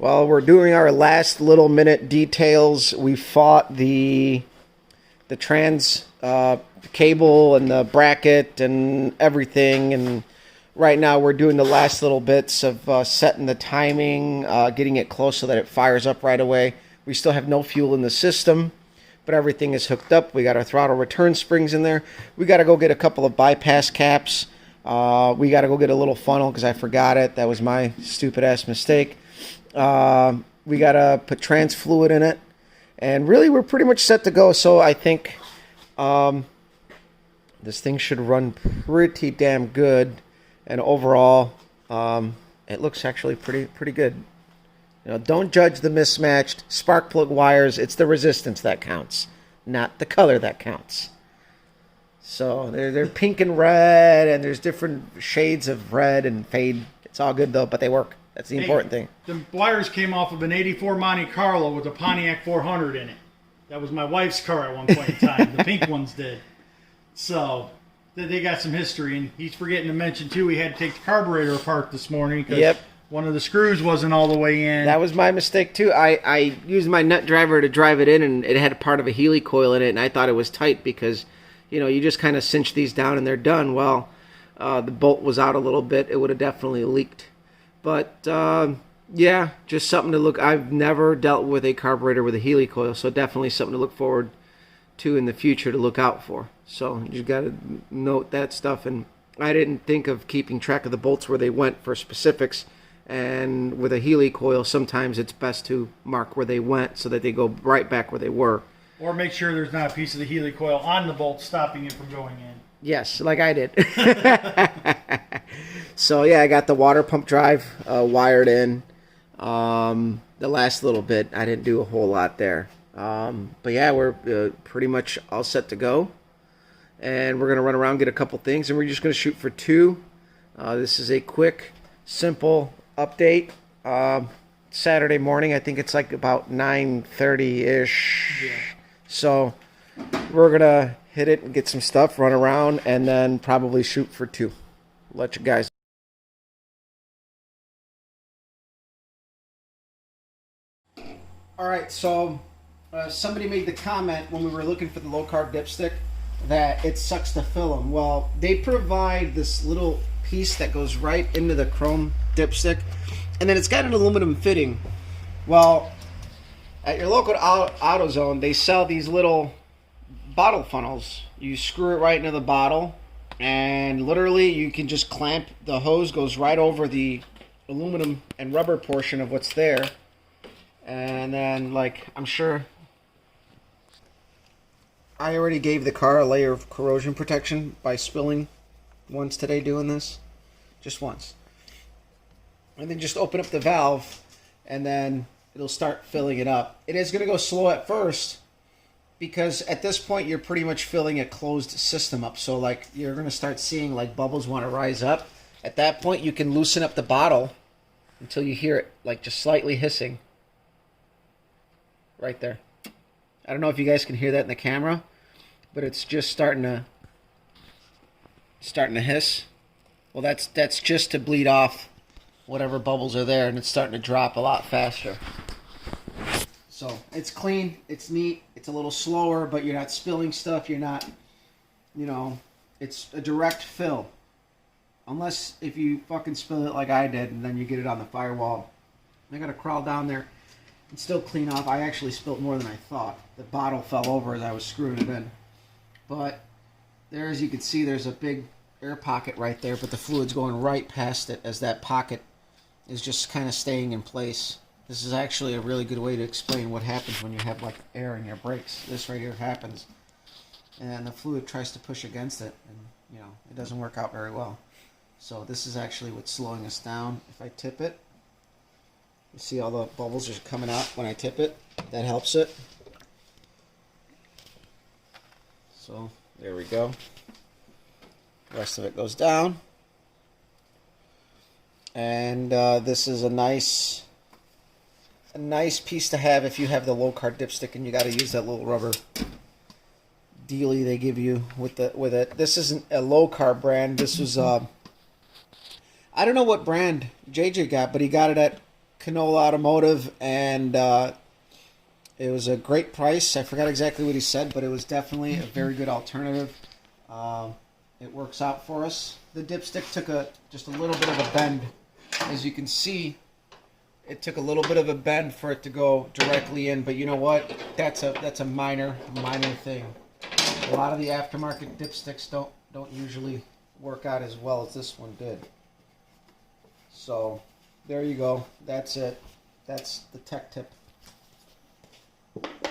Well, we're doing our last little minute details. We fought the trans cable and the bracket and everything, and right now we're doing the last little bits of setting the timing, getting it close so that it fires up right away. We still have no fuel in the system, but everything is hooked up. We got our throttle return springs in there. We got to go get a couple of bypass caps. We got to go get a little funnel because I forgot it. That was my stupid ass mistake. We got to put trans fluid in it. And really, we're pretty much set to go. So I think this thing should run pretty damn good. And overall, it looks actually pretty good. You know, don't judge the mismatched spark plug wires. It's the resistance that counts, not the color that counts. So they're pink and red, and there's different shades of red and fade. It's all good though, but they work. That's the important thing. The wires came off of an '84 Monte Carlo with a Pontiac 400 in it. That was my wife's car at one point in time. The pink ones did. So they got some history, and he's forgetting to mention too. We had to take the carburetor apart this morning because one of the screws wasn't all the way in. That was my mistake too. I used my nut driver to drive it in, and it had part of a Healy coil in it, and I thought it was tight because, you know, you just kind of cinch these down and they're done. Well, the bolt was out a little bit. It would have definitely leaked. But yeah, just something to look. I've never dealt with a carburetor with a Healy coil, so definitely something to look forward to in the future to look out for. So you got to note that stuff. And I didn't think of keeping track of the bolts where they went for specifics. And with a Healy coil, sometimes it's best to mark where they went so that they go right back where they were. Or make sure there's not a piece of the Healy coil on the bolt stopping it from going in. Yes, like I did. So yeah, I got the water pump drive wired in. The last little bit, I didn't do a whole lot there. But yeah, we're pretty much all set to go. And we're going to run around, get a couple things, and we're just going to shoot for 2. This is a quick, simple update. Saturday morning, I think it's like about 9:30-ish. Yeah. So we're going to hit it and get some stuff, run around, and then probably shoot for 2. Let you guys. All right, so somebody made the comment when we were looking for the low-carb dipstick that it sucks to fill them. Well, they provide this little piece that goes right into the chrome dipstick, and then it's got an aluminum fitting. Well, at your local AutoZone, they sell these little bottle funnels. You screw it right into the bottle, and literally you can just clamp. The hose goes right over the aluminum and rubber portion of what's there. And then, like, I'm sure I already gave the car a layer of corrosion protection by spilling once today doing this. Just once. And then just open up the valve, and then it'll start filling it up. It is going to go slow at first because at this point you're pretty much filling a closed system up. So, like, you're going to start seeing, like, bubbles want to rise up. At that point, you can loosen up the bottle until you hear it, like, just slightly hissing. Right there. I don't know if you guys can hear that in the camera, but it's just starting to hiss. Well, that's just to bleed off whatever bubbles are there, and it's starting to drop a lot faster. So it's clean, it's neat, it's a little slower, but you're not spilling stuff. You're not, you know, it's a direct fill. Unless if you fucking spill it like I did, and then you get it on the firewall. I gotta crawl down there and still clean off. I actually spilled more than I thought. The bottle fell over as I was screwing it in. But there, as you can see, there's a big air pocket right there, but the fluid's going right past it as that pocket is just kind of staying in place. This is actually a really good way to explain what happens when you have, like, air in your brakes. This right here happens, and the fluid tries to push against it, and, you know, it doesn't work out very well. So this is actually what's slowing us down. If I tip it, you see all the bubbles are coming out when I tip it. That helps it. So there we go. The rest of it goes down. And this is a nice piece to have if you have the low carb dipstick and you got to use that little rubber dealie they give you with it. This isn't a low carb brand. This was I don't know what brand JJ got, but he got it at Canola Automotive, and it was a great price. I forgot exactly what he said, but it was definitely a very good alternative. It works out for us. The dipstick took just a little bit of a bend. As you can see, it took a little bit of a bend for it to go directly in, but you know what? That's a minor thing. A lot of the aftermarket dipsticks don't usually work out as well as this one did. So there you go. That's it. That's the tech tip.